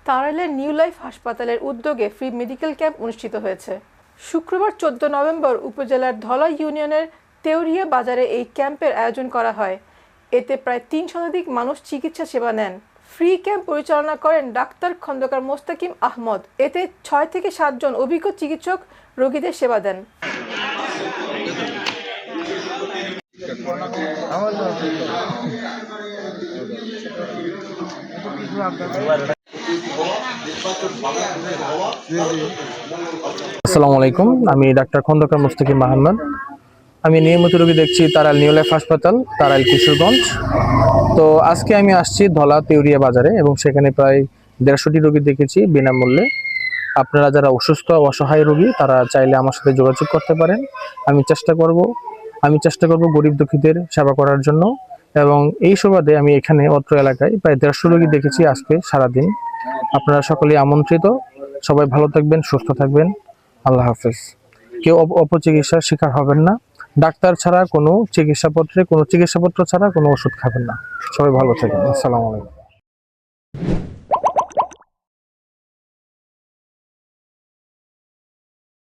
তারাইলের new life হাসপাতালের উদ্যোগে free medical camp অনুষ্ঠিত হয়েছে। শুক্রবার 14 নভেম্বর উপজেলার ধলা ইউনিয়নের তেওরিয়া বাজারে এই ক্যাম্পের আয়োজন করা হয়। এতে প্রায় 3 শতাধিক মানুষ চিকিৎসা সেবা নেন। ফ্রি ক্যাম্প পরিচালনা করেন ডাক্তার খন্দকার মোস্তাকিম আহমদ। এতে 6 থেকে 7 জন অভিজ্ঞ চিকিৎসক রোগীদের সেবা দেন। আসসালামু আলাইকুম, আমি ডাক্তার খন্দকার মোস্তাকিম আহমদ। আমি নিয়মিত রোগী দেখছি তারাইল নিউ লাইফ হাসপাতাল, তারাইল কিশোরগঞ্জ। তো আজকে আমি আসছি ধলা তেওরিয়া বাজারে এবং সেখানে প্রায় 150টি রোগী দেখেছি বিনামূল্যে। আপনারা যারা অসুস্থ অসহায় রোগী তারা চাইলে আমার সাথে যোগাযোগ করতে পারেন। আমি চেষ্টা করব গরিব দুঃখীদের সেবা করার জন্য। এবং এই সুবাদে আমি এখানে অত্র এলাকায় প্রায় 150 রোগী দেখেছি আজকে সারাদিন। আপনারা সকলেই আমন্ত্রিত। সবাই ভালো থাকবেন, সুস্থ থাকবেন। আল্লাহ হাফেজ। কেউ অপচিকিৎসার শিকার হবেন না। ডাক্তার ছাড়া কোনো চিকিৎসাপত্র ছাড়া কোনো ওষুধ খাবেন না। সবাই ভালো থাকবেন। আসসালামু আলাইকুম।